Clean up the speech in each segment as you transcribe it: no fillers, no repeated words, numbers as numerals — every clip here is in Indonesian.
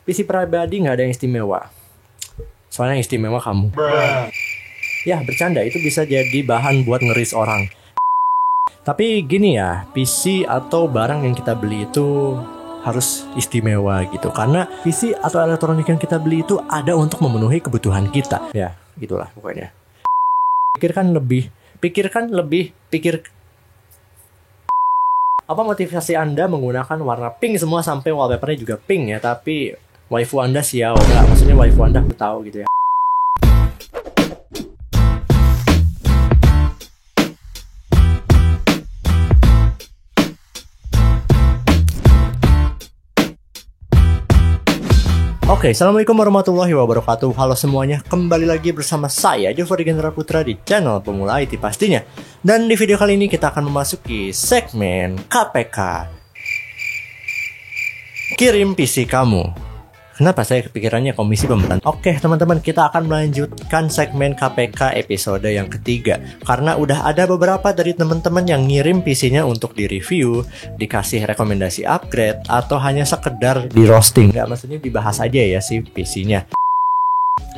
PC pribadi nggak ada yang istimewa. Soalnya yang istimewa kamu. Ya bercanda, itu bisa jadi bahan buat ngeris orang. Tapi gini ya, PC atau barang yang kita beli itu harus istimewa gitu. Karena PC atau elektronik yang kita beli itu ada untuk memenuhi kebutuhan kita. Ya gitulah pokoknya. Pikirkan lebih. Apa motivasi Anda menggunakan warna pink semua sampai wallpapernya juga pink ya, tapi waifu Anda siau? Enggak, maksudnya waifu Anda aku tahu gitu ya. Oke, assalamualaikum warahmatullahi wabarakatuh. Halo semuanya, kembali lagi bersama saya Jofri Gendra Putra di channel Pemula IT pastinya. Dan di video kali ini kita akan memasuki segmen KPK. Kirim PC kamu. Kenapa saya kepikirannya Komisi Pemberantasan? Oke teman-teman, kita akan melanjutkan segmen KPK episode yang ketiga. Karena udah ada beberapa dari teman-teman yang ngirim PC-nya untuk di-review, dikasih rekomendasi upgrade, atau hanya sekedar di roasting. Nggak, maksudnya dibahas aja ya si PC-nya.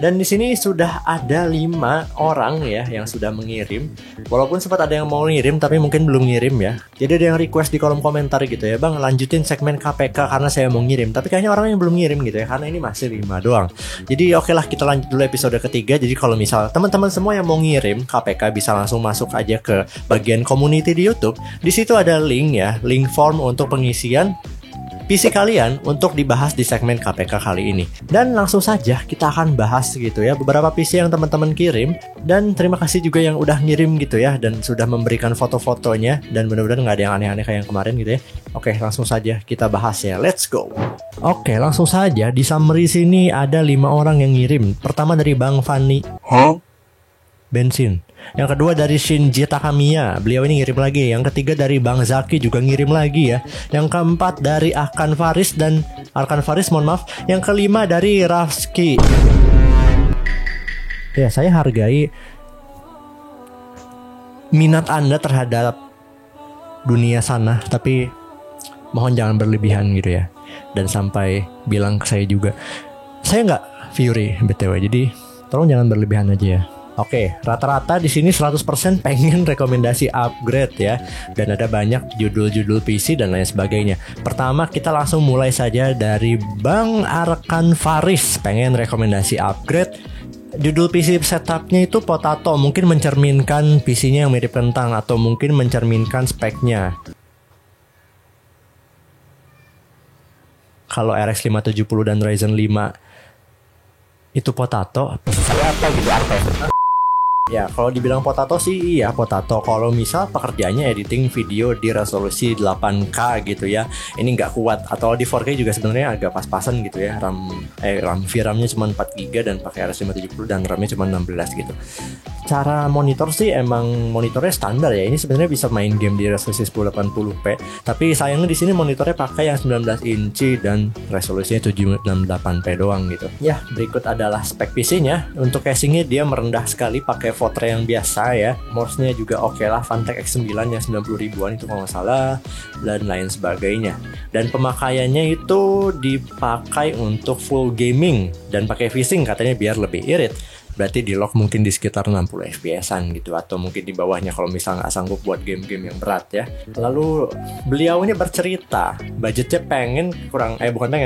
Dan di sini sudah ada 5 orang ya yang sudah mengirim. Walaupun sempat ada yang mau ngirim tapi mungkin belum ngirim ya. Jadi ada yang request di kolom komentar gitu ya, "Bang, lanjutin segmen KPK karena saya mau ngirim." Tapi kayaknya orang yang belum ngirim gitu ya, karena ini masih 5 doang. Jadi oke lah, kita lanjut dulu episode ketiga. Jadi kalau misal teman-teman semua yang mau ngirim KPK bisa langsung masuk aja ke bagian community di YouTube. Di situ ada link ya, link form untuk pengisian PC kalian untuk dibahas di segmen KPK kali ini. Dan langsung saja kita akan bahas gitu ya beberapa PC yang teman-teman kirim. Dan terima kasih juga yang udah ngirim gitu ya, dan sudah memberikan foto-fotonya. Dan mudah-mudahan nggak ada yang aneh-aneh kayak yang kemarin gitu ya. Oke, langsung saja kita bahas ya, let's go. Oke, langsung saja di summary sini ada 5 orang yang ngirim. Pertama dari Bang Fani Bensin. Yang kedua dari Shinji Takamiya, beliau ini ngirim lagi. Yang ketiga dari Bang Zaki juga ngirim lagi ya. Yang keempat dari Arkan Faris, mohon maaf. Yang kelima dari Rafski. Ya, saya hargai minat Anda terhadap dunia sana, tapi mohon jangan berlebihan gitu ya. Dan sampai bilang ke saya juga, saya nggak Fury BTW, jadi tolong jangan berlebihan aja ya. Oke, rata-rata di sini 100% pengen rekomendasi upgrade ya. Dan ada banyak judul-judul PC dan lain sebagainya. Pertama kita langsung mulai saja dari Bang Arkan Faris, pengen rekomendasi upgrade. Judul PC setupnya itu Potato, mungkin mencerminkan PC-nya yang mirip kentang, atau mungkin mencerminkan speknya. Kalau RX 570 dan Ryzen 5 itu Potato, saya apa gitu apa? Ya, kalau dibilang potato sih iya potato. Kalau misal pekerjaannya editing video di resolusi 8K gitu ya, ini nggak kuat. Atau di 4K juga sebenarnya agak pas-pasan gitu ya. VRAM-nya cuma 4GB dan pakai RX 570 dan RAM-nya cuma 16 gitu. Cara monitor sih emang monitornya standar ya. Ini sebenarnya bisa main game di resolusi 1080p. Tapi sayangnya di sini monitornya pakai yang 19 inci dan resolusinya 768p doang gitu. Ya, berikut adalah spek PC-nya. Untuk casingnya dia merendah sekali, pakai Fortran yang biasa ya. Mouse-nya juga oke lah, Funtech X9 yang 90 ribuan itu kalau nggak salah, dan lain sebagainya. Dan pemakaiannya itu dipakai untuk full gaming dan pakai VSync katanya biar lebih irit. Berarti di lock mungkin di sekitar 60 fps-an gitu, atau mungkin di bawahnya kalau misalnya nggak sanggup buat game-game yang berat ya. Lalu beliau ini bercerita budgetnya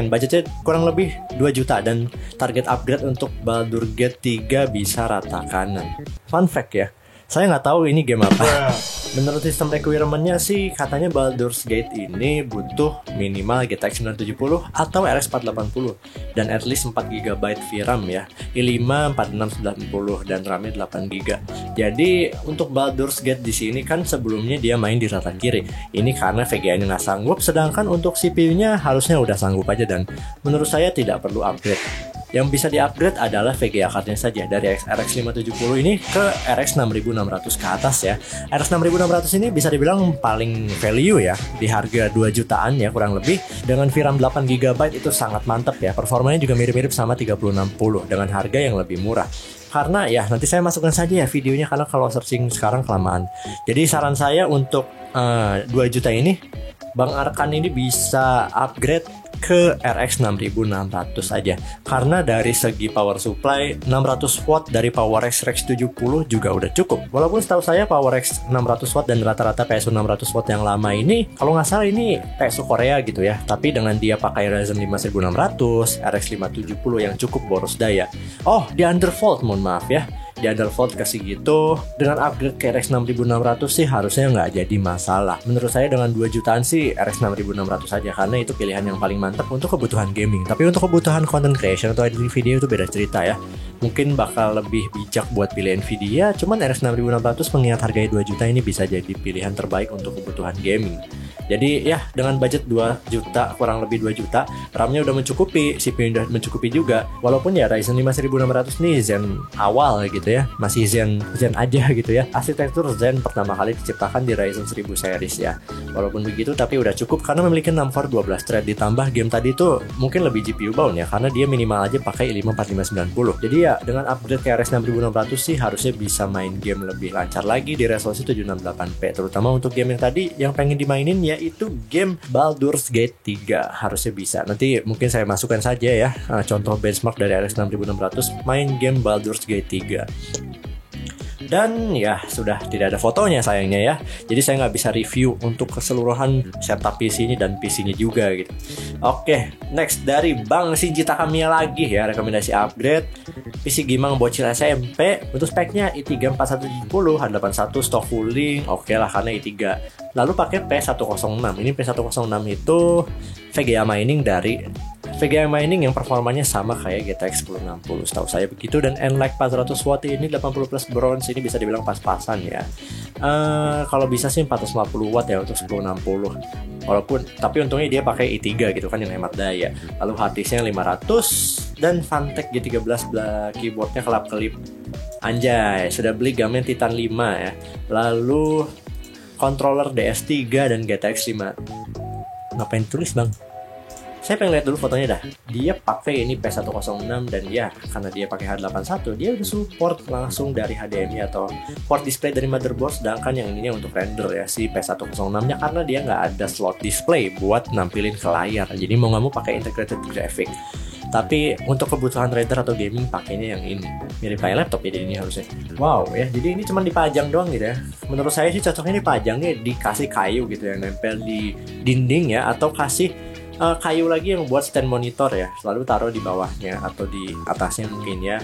budgetnya kurang lebih 2 juta dan target upgrade untuk Baldur's Gate 3 bisa rata kanan. Fun fact ya, saya nggak tahu ini game apa. Menurut sistem requirement-nya sih katanya Baldur's Gate ini butuh minimal GTX 970 atau RX 480 dan at least 4GB VRAM ya, i5 4690 dan RAM-nya 8GB. Jadi untuk Baldur's Gate di sini kan sebelumnya dia main di rata kiri. Ini karena VGA-nya nggak sanggup, sedangkan untuk CPU-nya harusnya udah sanggup aja, dan menurut saya tidak perlu upgrade. Yang bisa di-upgrade adalah VGA card-nya saja, dari RX 570 ini ke RX 6600 ke atas ya. RX 6600 ini bisa dibilang paling value ya, di harga 2 jutaan ya kurang lebih. Dengan VRAM 8GB itu sangat mantap ya. Performanya juga mirip-mirip sama 3060 dengan harga yang lebih murah. Karena ya nanti saya masukkan saja ya videonya, karena kalau searching sekarang kelamaan. Jadi saran saya untuk 2 juta ini, Bang Arkan ini bisa upgrade ke RX 6600 aja. Karena dari segi power supply 600 watt dari PowerX Rex 70 juga udah cukup. Walaupun setahu saya PowerX 600 watt dan rata-rata PSU 600 watt yang lama ini, kalau nggak salah ini PSU Korea gitu ya. Tapi dengan dia pakai Ryzen 5 1600, RX 570 yang cukup boros daya. Oh, di undervolt, mohon maaf ya. Di undervolt kasih gitu, dengan upgrade ke RX 6600 sih harusnya nggak jadi masalah. Menurut saya dengan 2 jutaan sih RX 6600 aja, karena itu pilihan yang paling mantap untuk kebutuhan gaming. Tapi untuk kebutuhan content creation atau editing video itu beda cerita ya. Mungkin bakal lebih bijak buat pilih Nvidia, cuman RX 6600 mengingat harganya 2 juta ini bisa jadi pilihan terbaik untuk kebutuhan gaming. Jadi ya dengan budget 2 juta, kurang lebih 2 juta, RAM-nya udah mencukupi, CPU udah mencukupi juga. Walaupun ya Ryzen 5 1600 nih Zen awal gitu ya, masih Zen aja gitu ya. Arsitektur Zen pertama kali diciptakan di Ryzen 1000 series ya. Walaupun begitu tapi udah cukup karena memiliki 6 core 12 thread, ditambah game tadi tuh mungkin lebih GPU bound ya, karena dia minimal aja pakai i5 4590. Jadi ya dengan upgrade ke RX 6600 sih harusnya bisa main game lebih lancar lagi di resolusi 768p, terutama untuk game yang tadi yang pengen dimainin yaitu game Baldur's Gate 3. Harusnya bisa. Nanti mungkin saya masukkan saja ya contoh benchmark dari RX 6600 main game Baldur's Gate 3. Dan ya sudah tidak ada fotonya sayangnya ya. Jadi saya nggak bisa review untuk keseluruhan setup PC ini dan PC-nya juga gitu. Oke, next dari Bang Shinji Takamiya lagi ya, rekomendasi upgrade PC gaming bocil SMP. Untuk speknya i3 4170 H81 stock cooling. Oke lah karena i3. Lalu pakai P106. Ini P106 itu VGA mining dari VGA mining yang performanya sama kayak GTX 1060, setahu saya begitu. Dan Nlight 400 watt ini 80 plus bronze, ini bisa dibilang pas-pasan ya. Kalau bisa sih 450 watt ya untuk 1060. Walaupun tapi untungnya dia pakai i3 gitu kan yang hemat daya. Lalu harddisknya 500 dan Fantech G13 keyboardnya kelap-kelip. Anjay, sudah beli gamen Titan 5 ya. Lalu controller DS3 dan GTX 5. Ngapain tulis bang? Saya pengen lihat dulu fotonya dah. Dia pakai ini P106 dan ya karena dia pakai H81 dia udah support langsung dari HDMI atau port display dari motherboard, sedangkan yang ini untuk render ya si P106-nya karena dia nggak ada slot display buat nampilin ke layar. Jadi mau nggak mau pakai integrated graphic. Tapi untuk kebutuhan render atau gaming pakainya yang ini. Mirip kayak laptop ya ini harusnya. Wow ya, jadi ini cuma dipajang doang gitu ya. Menurut saya sih cocoknya dipajangnya dikasih kayu gitu ya, nempel di dinding ya, atau kasih kayu lagi yang buat stand monitor ya, selalu taruh di bawahnya atau di atasnya mungkin ya.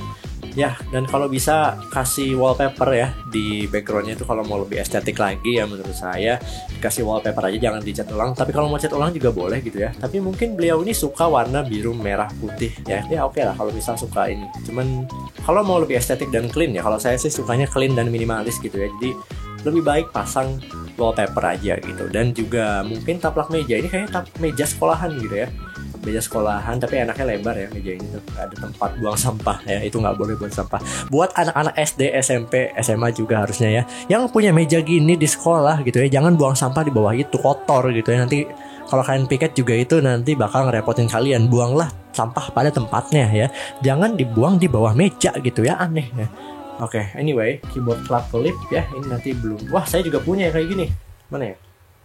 Ya, dan kalau bisa kasih wallpaper ya di backgroundnya itu kalau mau lebih estetik lagi ya menurut saya kasih wallpaper aja, jangan dicat ulang. Tapi kalau mau cat ulang juga boleh gitu ya. Tapi mungkin beliau ini suka warna biru merah putih ya. Ya oke lah kalau bisa suka ini. Cuman kalau mau lebih estetik dan clean ya, kalau saya sih sukanya clean dan minimalis gitu ya. Jadi lebih baik pasang wallpaper aja gitu. Dan juga mungkin taplak meja ini kayaknya meja sekolahan gitu ya, meja sekolahan tapi enaknya lebar ya meja ini tuh, ada tempat buang sampah ya, itu nggak boleh buat sampah. Buat anak-anak SD, SMP, SMA juga harusnya ya yang punya meja gini di sekolah gitu ya, jangan buang sampah di bawah itu, kotor gitu ya. Nanti kalau kalian piket juga itu nanti bakal ngerepotin kalian. Buanglah sampah pada tempatnya ya, jangan dibuang di bawah meja gitu ya, aneh ya. Oke, anyway, keyboard kelap-kelip ya, ini nanti belum. Wah, saya juga punya kayak gini. Mana ya?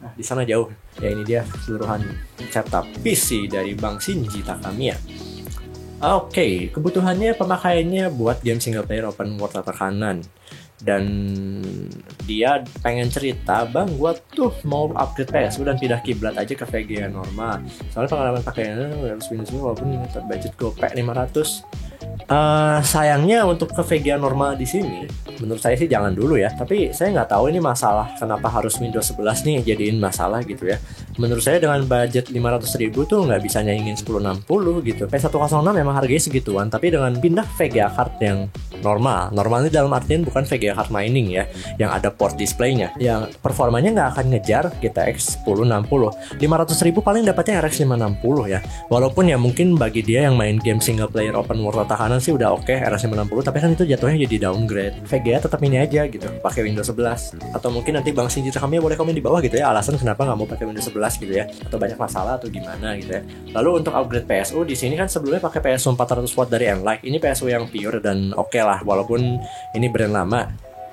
Nah, di sana jauh. Ya ini dia keseluruhan setup PC dari Bang Shinji Takamiya. Oke, kebutuhannya pemakaiannya buat game single player open world rata kanan. Dan dia pengen cerita, bang gua tuh mau upgrade PSU dan pindah kiblat aja ke VGA normal. Soalnya pengalaman pakaiannya harus Windows walaupun budget gopek 500. Sayangnya untuk ke VGA normal di sini, menurut saya sih jangan dulu ya. Tapi saya nggak tahu ini masalah kenapa harus Windows 11 nih jadiin masalah gitu ya. Menurut saya dengan budget 500.000 tuh nggak bisa nyaingin 1060 gitu. P106 memang harganya segituan, tapi dengan pindah VGA card yang normal ini dalam artian bukan VGA card mining ya, yang ada port displaynya, yang performanya nggak akan ngejar GTX 1060. 500.000 paling dapatnya RX 560 ya. Walaupun ya mungkin bagi dia yang main game single player open world rata kanan sih udah oke RX 560, tapi kan itu jatuhnya jadi downgrade. VGA tetap ini aja gitu, pakai Windows 11. Atau mungkin nanti Bang Shinji Takamiya boleh komen di bawah gitu ya, alasan kenapa nggak mau pakai Windows 11 gitu ya, atau banyak masalah atau gimana gitu ya. Lalu untuk upgrade PSU di sini kan sebelumnya pakai PSU 400 watt dari Nlight. Ini PSU yang pure dan oke lah, walaupun ini brand lama.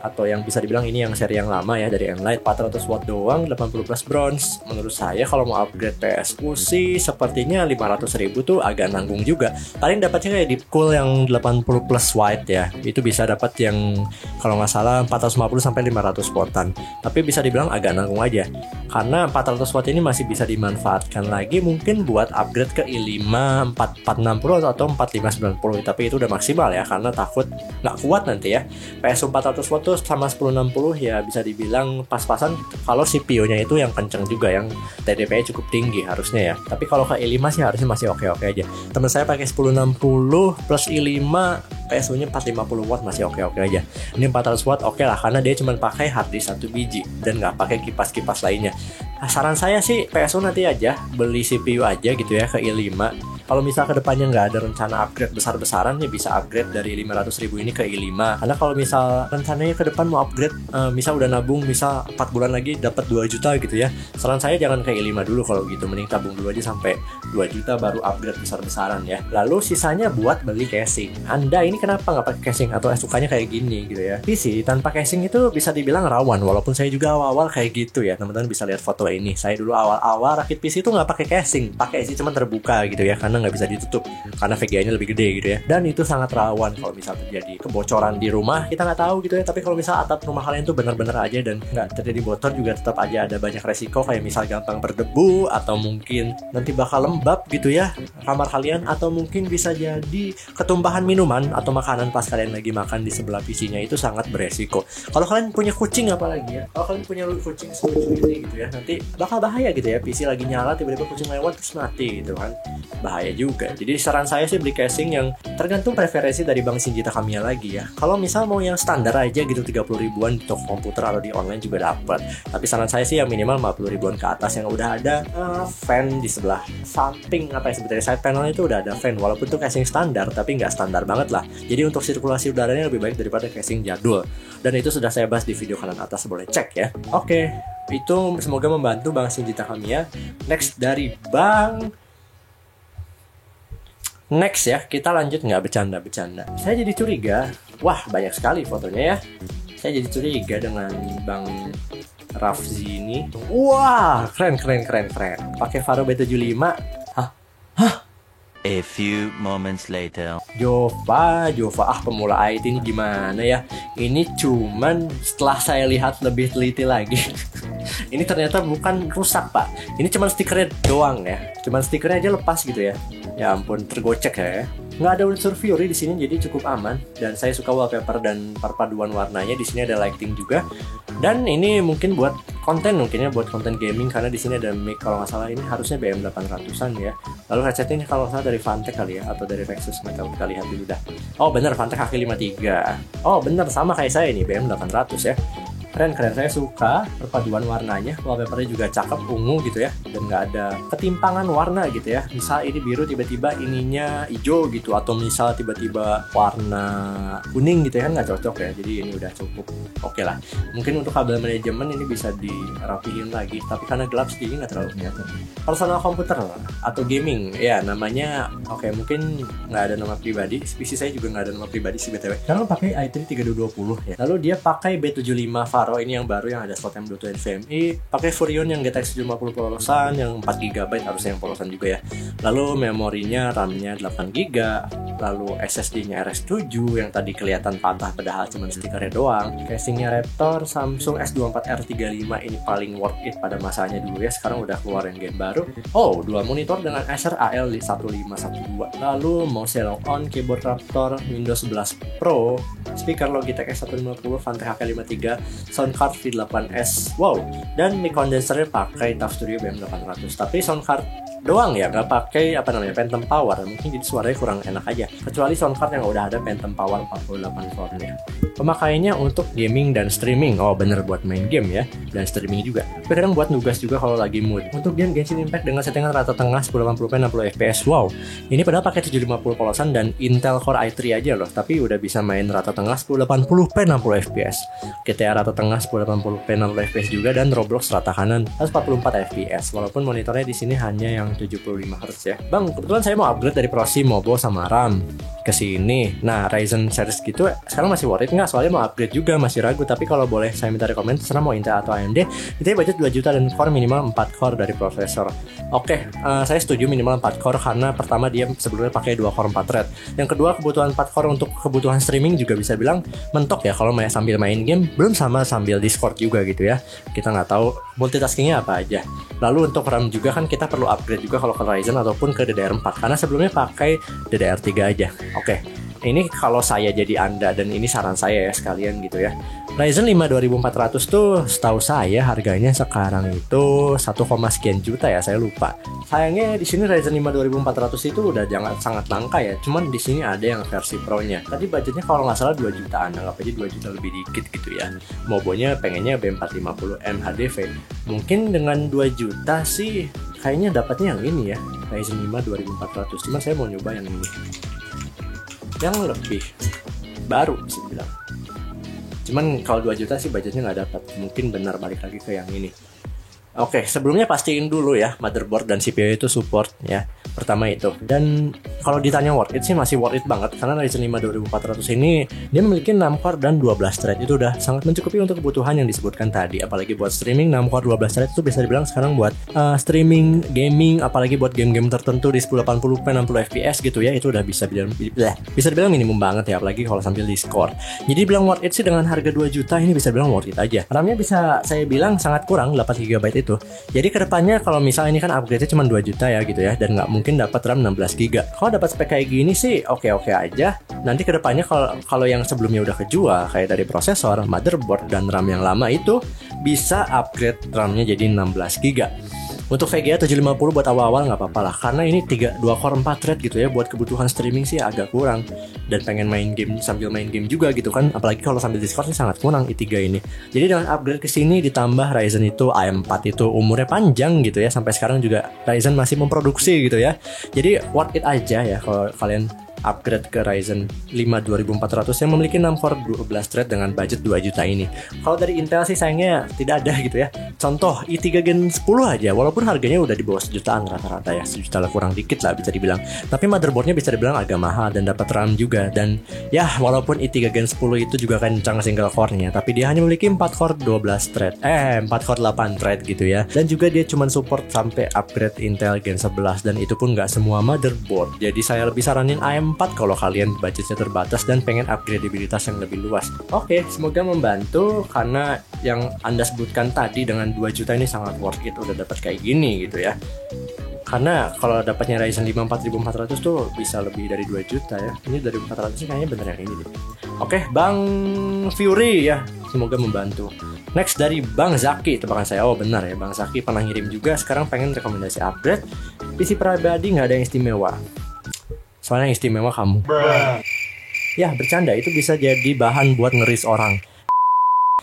atau yang bisa dibilang ini yang seri yang lama ya dari Enlight, 400 watt doang, 80 plus bronze. Menurut saya kalau mau upgrade PSU sih sepertinya 500.000 tuh agak nanggung juga. Paling dapatnya kayak Deep Cool yang 80 plus white ya, itu bisa dapat yang kalau nggak salah 450 sampai 500 wattan. Tapi bisa dibilang agak nanggung aja, karena 400 watt ini masih bisa dimanfaatkan lagi mungkin buat upgrade ke i5 4460 atau 4590, tapi itu udah maksimal ya, karena takut nggak kuat nanti ya. PSU 400 watt tuh sama 1060 ya bisa dibilang pas-pasan kalau CPU-nya itu yang kenceng juga, yang TDP-nya cukup tinggi harusnya ya. Tapi kalau ke i5 sih harusnya masih oke-oke aja. Temen saya pakai 1060 plus i5 PSU-nya 450 watt masih oke-oke aja. Ini 400 watt oke lah, karena dia cuma pakai hard disk 1 biji dan nggak pakai kipas-kipas lainnya. Saran saya sih PSU nanti aja beli CPU aja gitu ya ke i5. Kalau misal ke depannya nggak ada rencana upgrade besar-besaran ya bisa upgrade dari 500.000 ini ke i5. Karena kalau misal rencananya ke depan mau upgrade, misal udah nabung misal 4 bulan lagi dapat 2 juta gitu ya, saran saya jangan ke i5 dulu kalau gitu, mending tabung dulu aja sampai 2 juta baru upgrade besar-besaran ya. Lalu sisanya buat beli casing. Anda ini kenapa nggak pakai casing atau sukanya kayak gini gitu ya? PC tanpa casing itu bisa dibilang rawan, walaupun saya juga awal-awal kayak gitu ya. Teman-teman bisa lihat foto ini, saya dulu awal-awal rakit PC itu nggak pakai casing, pakai sih cuma terbuka gitu ya, karena nggak bisa ditutup karena VGA-nya lebih gede gitu ya. Dan itu sangat rawan kalau misal terjadi kebocoran di rumah, kita nggak tahu gitu ya. Tapi kalau misal atap rumah kalian tuh benar-benar aja dan nggak terjadi bocor, juga tetap aja ada banyak resiko, kayak misal gampang berdebu atau mungkin nanti bakal lembab gitu ya kamar kalian, atau mungkin bisa jadi ketumpahan minuman atau makanan pas kalian lagi makan di sebelah PC-nya, itu sangat beresiko. Kalau kalian punya kucing apalagi ya, kalau kalian punya kucing sendiri gitu ya, nanti bakal bahaya gitu ya. PC lagi nyala tiba-tiba kucing lewat terus mati gitu kan, bahaya juga. Jadi saran saya sih beli casing yang tergantung preferensi dari Bang Shinji Takamiya lagi ya. Kalau misal mau yang standar aja gitu 30 ribuan di toko komputer atau di online juga dapat. Tapi saran saya sih yang minimal 50 ribuan ke atas, yang udah ada fan di sebelah samping, apa ya sebetulnya side panel itu udah ada fan, walaupun itu casing standar tapi nggak standar banget lah. Jadi untuk sirkulasi udaranya lebih baik daripada casing jadul. Dan itu sudah saya bahas di video kanan atas, boleh cek ya. Oke, itu semoga membantu Bang Shinji Takamiya. Next dari Next ya, kita lanjut nggak bercanda-bercanda. Saya jadi curiga, wah banyak sekali fotonya ya. Saya jadi curiga dengan Bang Rafzi ini. Wah, keren. Pakai Varo B75. Hah? A few moments later. Jova, pemula IT ini gimana ya? Ini cuman setelah saya lihat lebih teliti lagi. Ini ternyata bukan rusak pak. Ini cuma stikernya doang ya. Cuma stikernya aja lepas gitu ya. Ya ampun, tergocek ya. Nggak ada unsur Fury di sini, jadi cukup aman. Dan saya suka wallpaper dan perpaduan warnanya. Di sini ada lighting juga. Dan ini mungkin buat konten, mungkinnya buat konten gaming, karena di sini ada mic, kalau nggak salah ini harusnya BM800-an ya. Lalu headsetnya ini kalau nggak salah dari Fantech kali ya, atau dari Vexus, nggak tahu, kita lihat dulu dah. Oh bener, Fantech HK53. Oh bener, sama kayak saya ini, BM800 ya. Keren, saya suka perpaduan warnanya, wallpapernya juga cakep, ungu gitu ya, dan nggak ada ketimpangan warna gitu ya. Misal ini biru tiba-tiba ininya hijau gitu, atau misal tiba-tiba warna kuning gitu ya, kan nggak cocok ya. Jadi ini udah cukup oke lah. Mungkin untuk kabel manajemen ini bisa dirapihin lagi, tapi karena gelap sedikit nggak terlalu kelihatan. Personal komputer atau gaming ya namanya, oke mungkin nggak ada nama pribadi. PC saya juga nggak ada nama pribadi sih btw, karena pakai i3 3220 ya. Lalu dia pakai B75 Varo ini yang baru, yang ada slot M.2 NVMe, pakai Furion yang GTX 750 polosan, yang 4GB harusnya yang polosan juga ya. Lalu memorinya RAM-nya 8GB, lalu SSD-nya RS7 yang tadi kelihatan patah padahal cuma stikernya doang. Casingnya Raptor Samsung S24R35, ini paling worth it pada masanya dulu ya. Sekarang udah keluar yang game baru. Oh, dua monitor dengan Acer AL1512. Lalu mouse lock on, keyboard Raptor, Windows 11 Pro, speaker Logitech S150, Fantech HK53, sound card V8S, wow, dan mic condensernya pakai TUF Studio BM800. Tapi sound card doang ya, nggak pakai Phantom Power, mungkin jadi suaranya kurang enak aja. Kecuali sound card yang udah ada Phantom Power 48 core-nya. Pemakaiannya untuk gaming dan streaming. Oh bener, buat main game ya, dan streaming juga. Tapi kadang buat nugas juga kalau lagi mood. Untuk game Genshin Impact dengan settingan rata tengah 1080p 60 fps. Wow, ini padahal pakai 750 polosan dan Intel Core i3 aja loh, tapi udah bisa main rata tengah 1080p 60 fps. GTA rata tengah 1080p 60 fps juga, dan Roblox rata kanan 144 fps. Walaupun monitornya di sini hanya yang 75 Hz ya. Bang, kebetulan saya mau upgrade dari Prosi, Mobo sama RAM. ke sini. Nah, Ryzen series gitu sekarang masih worth it nggak? Soalnya mau upgrade juga masih ragu. Tapi kalau boleh saya minta rekomend, terserah mau Intel atau AMD. Itu budget 2 juta dan core minimal 4 core dari prosesor. Oke, saya setuju minimal 4 core karena pertama dia sebelumnya pakai 2 core 4 thread. Yang kedua, kebutuhan 4 core untuk kebutuhan streaming juga bisa bilang mentok ya kalau sambil main game, belum sama sambil Discord juga gitu ya. Kita nggak tahu multitaskingnya apa aja. Lalu untuk RAM juga kan kita perlu upgrade juga kalau ke Ryzen ataupun ke DDR4 karena sebelumnya pakai DDR3 aja. Oke, ini kalau saya jadi Anda dan ini saran saya ya sekalian gitu ya. Ryzen 5 2400 tuh setahu saya harganya sekarang itu 1, sekian juta ya, saya lupa. Sayangnya di sini Ryzen 5 2400 itu udah sangat langka ya. Cuman di sini ada yang versi Pro-nya. Tadi budgetnya kalau nggak salah 2 jutaan, anggap aja 2 juta lebih dikit gitu ya. Mobonya pengennya B450M HDV. Mungkin dengan 2 juta sih kayaknya dapatnya yang ini ya, Ryzen 5 2400. Cuma saya mau nyoba yang ini, yang lebih baru sih bilang. Cuman kalau 2 juta sih budgetnya nggak dapat. Mungkin benar balik lagi ke yang ini. Oke, sebelumnya pastiin dulu ya motherboard dan CPU itu support ya. Pertama itu. Dan kalau ditanya worth it sih masih worth it banget karena Ryzen 5 2400 ini dia memiliki 6 core dan 12 thread. Itu udah sangat mencukupi untuk kebutuhan yang disebutkan tadi. Apalagi buat streaming 6 core 12 thread itu bisa dibilang sekarang buat streaming, gaming, apalagi buat game-game tertentu di 1080p 60 fps gitu ya. Itu udah bisa dibilang minimum banget ya, apalagi kalau sambil Discord. Jadi bilang worth it sih dengan harga 2 juta ini bisa bilang worth it aja. RAM-nya bisa saya bilang sangat kurang, 8 GB itu. Jadi kedepannya kalau misalnya ini kan upgrade-nya cuma 2 juta ya gitu ya, dan nggak mungkin dapat RAM 16 GB. Kalau dapat spek kayak gini sih oke-oke aja. Nanti kedepannya kalau yang sebelumnya udah kejual kayak dari prosesor, motherboard, dan RAM yang lama itu bisa upgrade RAM-nya jadi 16 GB. Untuk VGA 750 buat awal-awal nggak apa-apa lah, karena ini 2 core 4 thread gitu ya, buat kebutuhan streaming sih agak kurang. Dan pengen main game sambil main game juga gitu kan, apalagi kalau sambil Discord sih sangat kurang i3 ini. Jadi dengan upgrade ke sini ditambah Ryzen itu i4 itu umurnya panjang gitu ya, sampai sekarang juga Ryzen masih memproduksi gitu ya. Jadi worth it aja ya kalau kalian upgrade ke Ryzen 5 2400 yang memiliki 6 core 12 thread dengan budget 2 juta ini. Kalau dari Intel sih sayangnya tidak ada gitu ya. Contoh i3 Gen 10 aja, walaupun harganya udah di bawah sejutaan rata-rata ya, sejuta lah kurang dikit lah bisa dibilang. Tapi motherboardnya bisa dibilang agak mahal dan dapat RAM juga. Dan ya walaupun i3 Gen 10 itu juga kencang single core-nya, tapi dia hanya memiliki 4 core 12 thread, 4 core 8 thread gitu ya. Dan juga dia cuma support sampai upgrade Intel Gen 11 dan itu pun nggak semua motherboard. Jadi saya lebih saranin AM4 kalau kalian budgetnya terbatas dan pengen upgradeabilitas yang lebih luas. Oke, semoga membantu karena yang Anda sebutkan tadi dengan 2 juta ini sangat worth it udah dapat kayak gini gitu ya. Karena kalau dapatnya Ryzen 5 4400 tuh bisa lebih dari 2 juta ya. Ini dari 400 sih kayaknya bener yang ini deh. Oke, Bang Fury ya, semoga membantu. Next dari Bang Zaki, tebakan saya. Oh benar ya, Bang Zaki pernah ngirim juga, sekarang pengen rekomendasi upgrade. PC pribadi nggak ada yang istimewa. Soalnya yang istimewa kamu. Ya bercanda, itu bisa jadi bahan buat ngeris orang.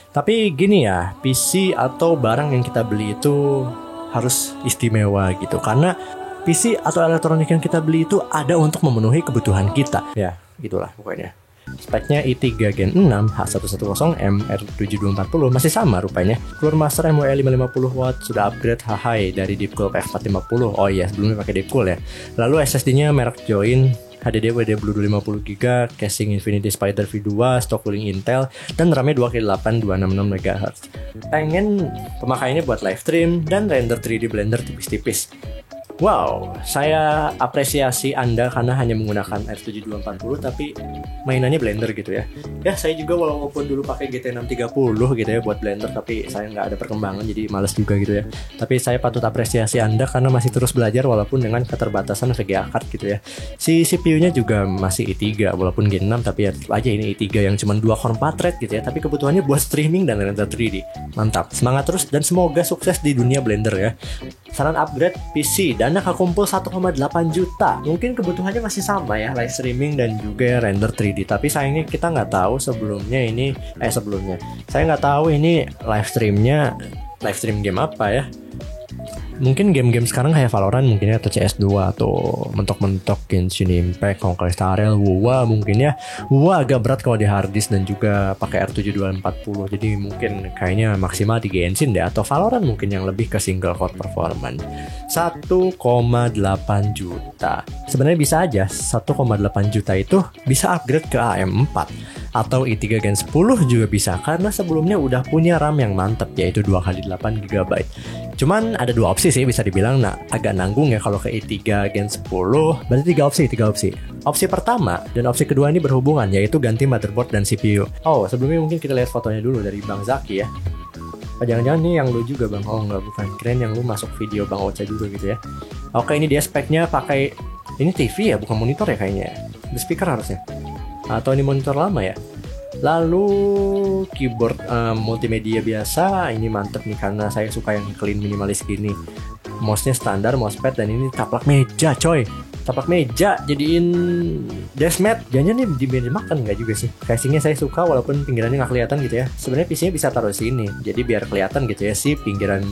Tapi gini ya, PC atau barang yang kita beli itu harus istimewa gitu. Karena PC atau elektronik yang kita beli itu ada untuk memenuhi kebutuhan kita. Ya gitulah pokoknya. Speknya i3 Gen 6 H110M R7240 masih sama rupanya. Cooler Master MWE 550W, sudah upgrade high dari Deepcool F450. Oh iya, sebelumnya pakai Deepcool ya. Lalu SSD-nya merek Join, HDD WD Blue 50GB, casing Infinity Spider V2, stock cooling Intel, dan RAM-nya 2x8 266 MHz. Pengen pemakaiannya buat live stream dan render 3D Blender tipis-tipis. Wow, saya apresiasi Anda karena hanya menggunakan R7240 tapi mainannya Blender gitu ya. Ya, saya juga walaupun dulu pakai GT 630 gitu ya buat Blender, tapi saya nggak ada perkembangan jadi males juga gitu ya. Tapi saya patut apresiasi Anda karena masih terus belajar walaupun dengan keterbatasan VGA card gitu ya. Si CPU-nya juga masih i3 walaupun Gen 6, tapi ya aja ini i3 yang cuma 2 core 4 thread gitu ya, tapi kebutuhannya buat streaming dan render 3D. Mantap, semangat terus dan semoga sukses di dunia Blender ya. Saran upgrade PC, dana kekumpul 1,8 juta. Mungkin kebutuhannya masih sama ya, live streaming dan juga render 3D. Tapi sayangnya kita nggak tahu sebelumnya saya nggak tahu ini live stream game apa ya. mungkin game-game sekarang kayak Valorant mungkin ya, atau CS2 atau mentok-mentok Genshin Impact, Conquer Star Rail, WoW mungkin ya. WoW agak berat kalau di hard disk dan juga pakai R7240. Jadi mungkin kayaknya maksimal di Genshin deh, atau Valorant mungkin yang lebih ke single core performance. 1,8 juta. Sebenarnya bisa aja 1,8 juta itu bisa upgrade ke AM4 atau i3 Gen 10 juga bisa, karena sebelumnya udah punya RAM yang mantep yaitu 2x8 GB. Cuman ada dua opsi sih bisa dibilang, agak nanggung ya kalau ke i3 Gen 10. Berarti tiga opsi. Opsi pertama dan opsi kedua ini berhubungan, yaitu ganti motherboard dan CPU. Oh, sebelumnya mungkin kita lihat fotonya dulu dari Bang Zaki ya. Jangan-jangan nih yang lu juga Bang? Oh enggak, bukan. Keren yang lu masuk video Bang Ocha juga gitu ya. Oke, ini dia speknya pakai, ini TV ya, bukan monitor ya kayaknya ya. The speaker harusnya. Atau ini monitor lama ya. Lalu keyboard multimedia biasa, ini mantep nih karena saya suka yang clean minimalis gini. Mouse-nya standar, mousepad, dan ini taplak meja coy. Taplak meja jadiin deskmat. Jangan nih di meja makan, nggak juga sih. Casingnya saya suka walaupun pinggirannya nggak kelihatan gitu ya. Sebenarnya PC-nya bisa taruh sini, jadi biar kelihatan gitu ya sih pinggiran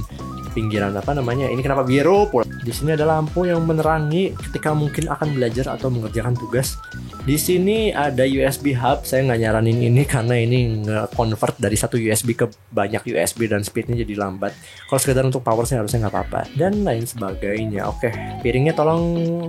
apa namanya, ini kenapa biru. Di sini ada lampu yang menerangi ketika mungkin akan belajar atau mengerjakan tugas. Di sini ada USB hub. Saya nggak nyaranin ini karena ini nge-convert dari satu USB ke banyak USB dan speednya jadi lambat. Kalau sekedar untuk power saya harusnya nggak apa-apa, dan lain sebagainya. Oke, piringnya tolong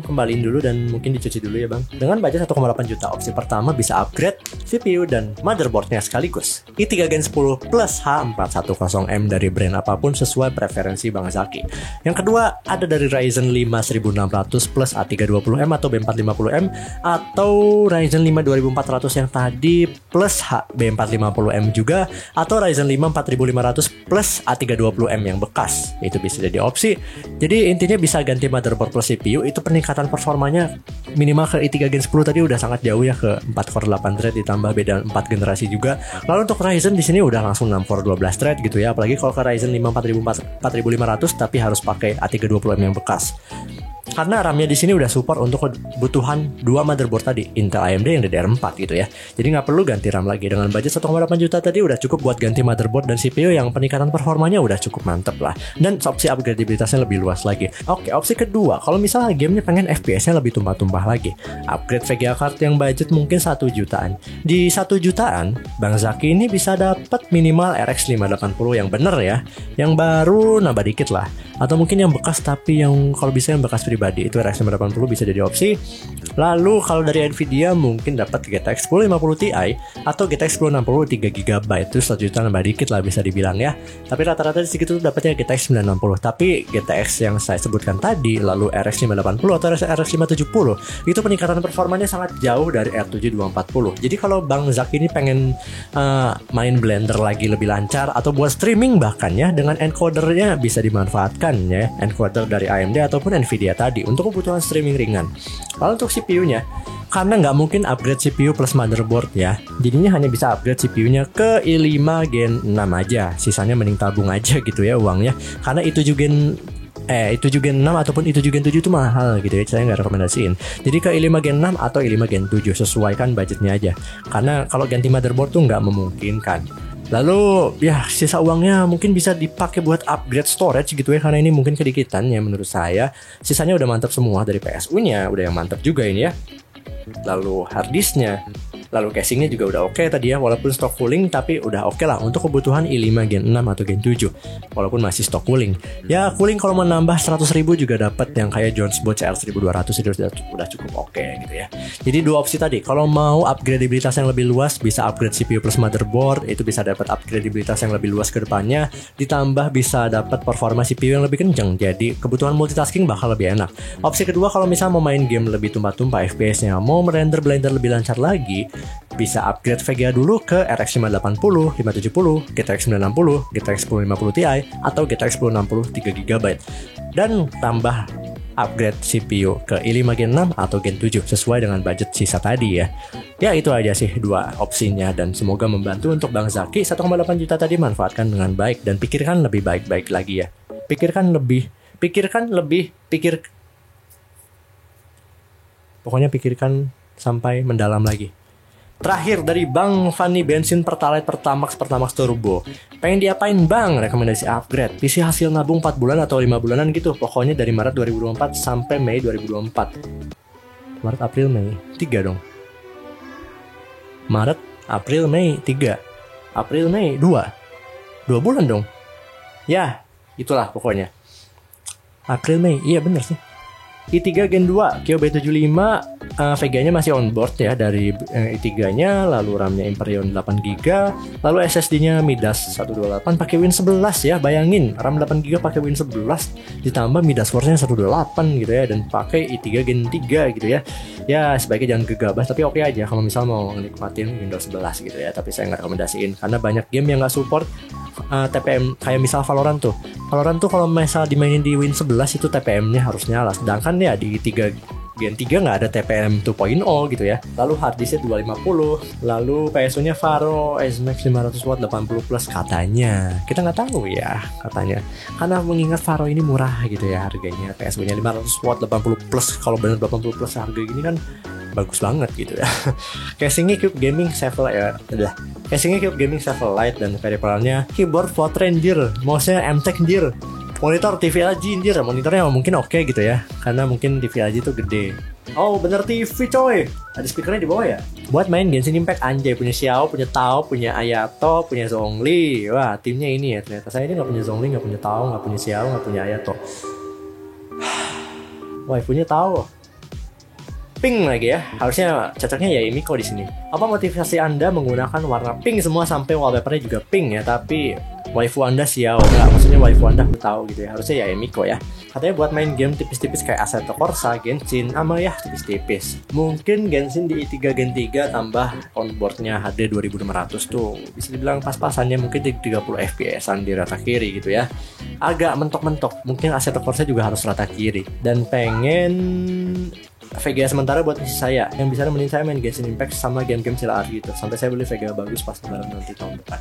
kembaliin dulu dan mungkin dicuci dulu ya Bang. Dengan budget 1,8 juta, opsi pertama bisa upgrade CPU dan motherboardnya sekaligus. i3 Gen 10 plus H410M dari brand apapun sesuai preferensi Bang Zaki. Yang kedua ada dari Ryzen 5 1600 plus A320M atau B450M, atau Ryzen 5 2400 yang tadi plus B450M juga, atau Ryzen 5 4500 plus A320M yang bekas. Itu bisa jadi opsi. Jadi intinya bisa ganti motherboard plus CPU. Itu peningkatan performanya minimal ke i3 Gen 10 tadi udah sangat jauh ya, ke 4 core 8 thread ditambah beda 4 generasi juga. Lalu untuk Ryzen di sini udah langsung 6 core 12 thread gitu ya. Apalagi kalau ke Ryzen 5 4500 tapi harus pakai A320M yang bekas. Karena RAM-nya di sini udah support untuk kebutuhan dua motherboard tadi, Intel AMD yang DDR4 gitu ya. Jadi nggak perlu ganti RAM lagi. Dengan budget 1,8 juta tadi udah cukup buat ganti motherboard dan CPU yang peningkatan performanya udah cukup mantep lah. Dan opsi upgradabilitasnya lebih luas lagi. Oke, opsi kedua, kalau misalnya gamenya pengen FPS-nya lebih tumpah-tumpah lagi, upgrade VGA card yang budget mungkin 1 jutaan. Di 1 jutaan, Bang Zaki ini bisa dapat minimal RX 580 yang bener ya. Yang baru nambah dikit lah. Atau mungkin yang bekas, tapi yang kalau bisa yang bekas pribadi, itu RX 580 bisa jadi opsi. Lalu kalau dari Nvidia mungkin dapat GTX 1050 Ti atau GTX 1060 3GB. Itu 1 juta nambah dikit lah bisa dibilang ya. Tapi rata-rata di segitu dapatnya GTX 960. Tapi GTX yang saya sebutkan tadi, lalu RX 580 atau RX 570, itu peningkatan performanya sangat jauh dari R7 240. Jadi kalau Bang Zaki ini pengen main Blender lagi lebih lancar atau buat streaming bahkan ya, dengan encodernya bisa dimanfaatkan ya, encoder dari AMD ataupun Nvidia tadi untuk kebutuhan streaming ringan. Lalu untuk CPU-nya, karena nggak mungkin upgrade CPU plus motherboard ya, jadinya hanya bisa upgrade CPU-nya ke i5 Gen 6 aja. Sisanya mending tabung aja gitu ya uangnya, karena itu juga itu Gen 6 ataupun itu Gen 7 itu mahal gitu ya, saya nggak rekomendasiin. Jadi ke i5 Gen 6 atau i5 Gen 7, sesuaikan budgetnya aja, karena kalau ganti motherboard tuh nggak memungkinkan. Lalu ya sisa uangnya mungkin bisa dipakai buat upgrade storage gitu ya, karena ini mungkin kedikitan ya menurut saya. Sisanya udah mantap semua, dari PSU-nya udah yang mantap juga ini ya. Lalu hard disknya, lalu casingnya juga udah oke tadi ya, walaupun stock cooling tapi udah oke lah untuk kebutuhan i5 Gen 6 atau Gen 7, walaupun masih stock cooling. Ya cooling kalau mau nambah 100.000 juga dapat yang kayak Jones Bot CR1200 itu udah cukup oke gitu ya. Jadi dua opsi tadi, kalau mau upgradabilitas yang lebih luas bisa upgrade CPU plus motherboard, itu bisa dapat upgradabilitas yang lebih luas ke depannya, ditambah bisa dapat performa CPU yang lebih kenceng, jadi kebutuhan multitasking bakal lebih enak. Opsi kedua, kalau misalnya mau main game lebih tumpah-tumpah FPS-nya, mau merender Blender lebih lancar lagi, bisa upgrade VGA dulu ke RX 580, 570, GTX 960, GTX 1050 Ti atau GTX 1060 3GB, dan tambah upgrade CPU ke i5 Gen 6 atau Gen 7 sesuai dengan budget sisa tadi ya. Ya itu aja sih dua opsinya, dan semoga membantu untuk Bang Zaki. 1,8 juta tadi manfaatkan dengan baik dan pikirkan lebih baik-baik lagi ya. Pokoknya pikirkan sampai mendalam lagi. Terakhir dari Bang Fani bensin Pertalite Pertamax Turbo. Pengen diapain Bang? Rekomendasi upgrade. PC hasil nabung 4 bulan atau 5 bulanan gitu. Pokoknya dari Maret 2024 sampai Mei 2024. Maret, April, Mei 3 dong. Maret, April, Mei 3. April, Mei 2 bulan dong. Ya, itulah pokoknya. April, Mei, iya bener sih. i3 Gen 2 Kyo B75, VGA-nya masih on board ya dari i3-nya, lalu RAM-nya Imperion 8GB, lalu SSD-nya Midas 128 pakai Win 11 ya, bayangin RAM 8GB pakai Win 11 ditambah Midas Force-nya 128 gitu ya, dan pakai i3 Gen 3 gitu ya. Ya sebaiknya jangan gegabah, tapi oke aja kalau misal mau nikmatin Windows 11 gitu ya, tapi saya nggak rekomendasiin karena banyak game yang nggak support TPM, kayak misal Valorant tuh kalau misal dimainin di Win 11 itu TPM-nya harus nyala, sedangkan ya di 3 Gen 3 nggak ada TPM 2.0 gitu ya. Lalu harddisknya 250, lalu PSU-nya Varo SMAX 500W 80+ katanya. Kita nggak tahu ya katanya. Karena mengingat Varo ini murah gitu ya harganya. PSU-nya 500W 80+, kalau bener 80+ harga gini kan bagus banget gitu ya. Casingnya Cube Gaming Satellite ya. Casingnya Cube Gaming Satellite dan peripheralnya keyboard Vote Ranger, mouse-nya MTech Gear. Monitor TV LG anjir, monitornya mungkin oke gitu ya, karena mungkin TV LG itu gede. Oh bener TV coy, ada speakernya di bawah ya. Buat main Genshin Impact anjay, punya Xiao, punya Tao, punya Ayato, punya Zhongli. Wah timnya ini ya ternyata. Saya ini gak punya Zhongli, gak punya Tao, gak punya Xiao, gak punya Ayato. Waifunya Tao. Pink lagi ya, harusnya cocoknya ya Miko di sini. Apa motivasi Anda menggunakan warna pink semua sampai wallpapernya juga pink ya? Tapi waifu Anda Xiao, enggak, maksudnya waifu Anda aku tahu gitu ya. Harusnya ya Miko ya. Katanya buat main game tipis-tipis kayak Assetto Corsa, Genshin, ama ya tipis-tipis. Mungkin Genshin di i3 Gen 3 tambah onboardnya HD 2600 tuh bisa dibilang pas-pasannya, mungkin di 30 FPS-an di rata kiri gitu ya. Agak mentok-mentok, mungkin Assetto Corsa juga harus rata kiri. Dan pengen VGA sementara buat misi saya yang bisa nemenin saya main Genshin Impact sama game-game CLR gitu, sampai saya beli VGA bagus pas lebaran nanti tahun depan.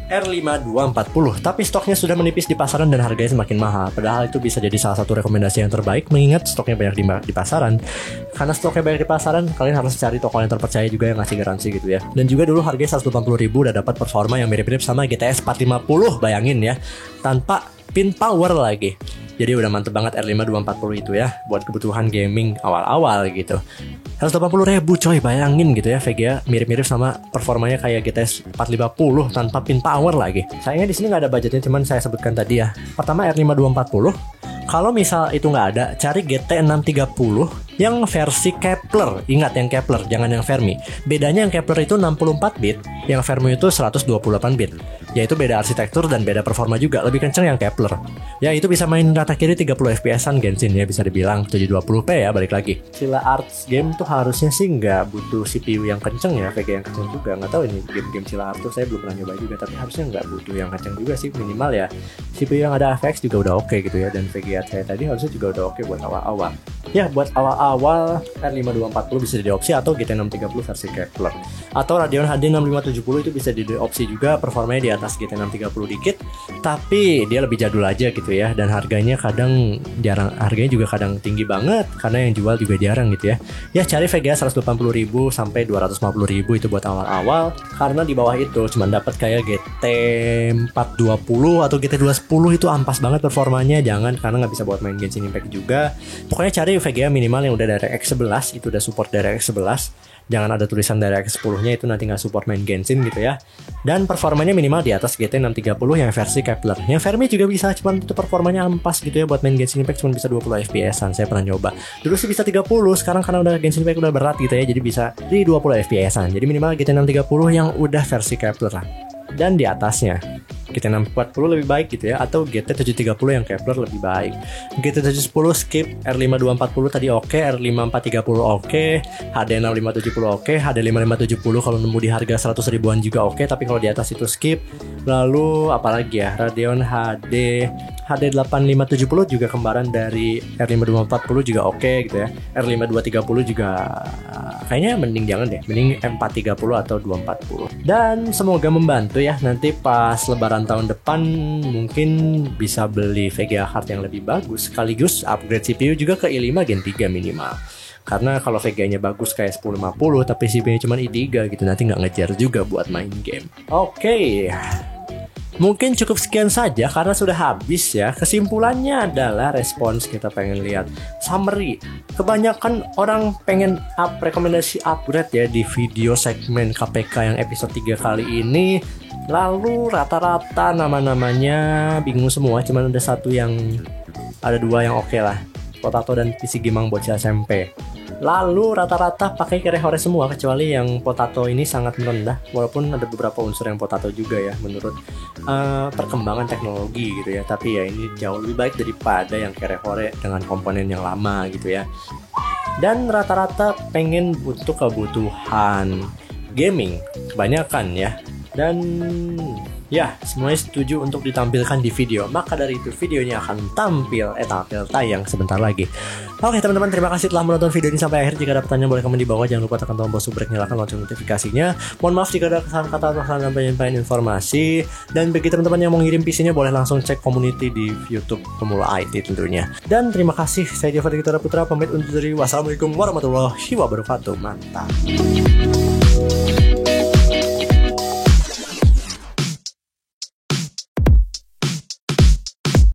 R5240, tapi stoknya sudah menipis di pasaran dan harganya semakin mahal. Padahal itu bisa jadi salah satu rekomendasi yang terbaik mengingat stoknya banyak di pasaran. Karena stoknya banyak di pasaran, kalian harus cari toko yang terpercaya juga yang ngasih garansi gitu ya. Dan juga dulu harganya 180.000 udah dapat performa yang mirip-mirip sama GTX 450, bayangin ya, tanpa pin power lagi. Jadi udah mantep banget R5240 itu ya, buat kebutuhan gaming awal-awal gitu. 180.000 coy, bayangin gitu ya, VGA mirip-mirip sama performanya kayak GTX 450 tanpa pin power lagi. Sayangnya di sini nggak ada budgetnya, cuman saya sebutkan tadi ya. Pertama R5240, kalau misal itu nggak ada, cari GT 630 yang versi Kepler. Ingat yang Kepler, jangan yang Fermi. Bedanya yang Kepler itu 64 bit, yang Fermi itu 128 bit. Yaitu beda arsitektur dan beda performa juga, lebih kenceng yang Kepler. Ya itu bisa main rata kiri 30 FPS-an Genshin ya, bisa dibilang 720p ya, balik lagi. Sila Arts game tuh harusnya sih nggak butuh CPU yang kenceng ya, VGA yang kenceng juga. Nggak tahu ini game-game Sila Arts tuh saya belum pernah nyoba juga, tapi harusnya nggak butuh yang kenceng juga sih, minimal ya CPU yang ada FX juga udah oke gitu ya, dan VGA saya tadi harusnya juga udah oke buat awal-awal. Ya buat awal-awal R5240 bisa jadi opsi, atau GT 630 versi Kepler, atau Radeon HD 6570 itu bisa jadi opsi juga, performanya di atas GT 630 dikit, tapi dia lebih jadul aja gitu ya, dan harganya kadang jarang, harganya juga kadang tinggi banget karena yang jual juga jarang gitu ya. Ya cari VGA 180.000 sampai 250.000 itu buat awal-awal, karena di bawah itu cuma dapat kayak GT 420 atau GT 210 itu ampas banget performanya, jangan, karena nggak bisa buat main Genshin Impact juga. Pokoknya cari VGA minimal yang udah DirectX 11, itu udah support DirectX 11. Jangan ada tulisan DirectX 10-nya, itu nanti nggak support main Genshin gitu ya. Dan performanya minimal di atas GT 630 yang versi Kepler. Yang Fermi juga bisa, cuman itu performanya ampas gitu ya, buat main Genshin Impact cuma bisa 20 FPS-an. Saya pernah nyoba. Dulu sih bisa 30, sekarang karena udah Genshin Impact udah berat gitu ya, jadi bisa di 20 FPS-an. Jadi minimal GT 630 yang udah versi Kepler lah. Dan di atasnya GT 640 lebih baik gitu ya, atau GT 730 yang Kepler lebih baik. GT 710 skip, R5240 tadi oke, R5430 oke, HD 6570 oke, HD 5570 kalau nemu di harga 100 ribuan juga oke, tapi kalau di atas itu skip. Lalu apalagi ya, Radeon HD 8570 juga kembaran dari R5240 juga oke gitu ya. R5230 juga kayaknya mending jangan deh, mending M430 atau 240. Dan semoga membantu ya, nanti pas lebaran tahun depan mungkin bisa beli VGA card yang lebih bagus, sekaligus upgrade CPU juga ke i5 Gen 3 minimal. Karena kalau VGA-nya bagus kayak 1050 tapi CPU-nya cuma i3 gitu, nanti nggak ngejar juga buat main game. Oke. Mungkin cukup sekian saja karena sudah habis ya. Kesimpulannya adalah respons kita pengen lihat summary. Kebanyakan orang pengen rekomendasi upgrade ya di video segmen KPK yang episode 3 kali ini. Lalu rata-rata nama-namanya bingung semua. Cuman ada dua yang oke lah. Potato dan PC Gimang bocah SMP. Lalu rata-rata pakai CareHore semua kecuali yang Potato ini sangat merendah, walaupun ada beberapa unsur yang Potato juga ya menurut perkembangan teknologi gitu ya. Tapi ya ini jauh lebih baik daripada yang CareHore dengan komponen yang lama gitu ya. Dan rata-rata pengen untuk kebutuhan gaming kebanyakan ya. Dan ya, semuanya setuju untuk ditampilkan di video. Maka dari itu videonya akan tayang sebentar lagi. Oke teman-teman, terima kasih telah menonton video ini sampai akhir. Jika ada pertanyaan boleh komen di bawah. Jangan lupa tekan tombol subrek, nyalakan lonceng notifikasinya. Mohon maaf jika ada kesalahan kata atau kesalahan penyampaian informasi. Dan bagi teman-teman yang mau ngirim PC-nya boleh langsung cek community di YouTube Pemula IT tentunya. Dan terima kasih, saya Jafar Gitara Putra pamit undur diri. Wassalamualaikum warahmatullahi wabarakatuh. Mantap.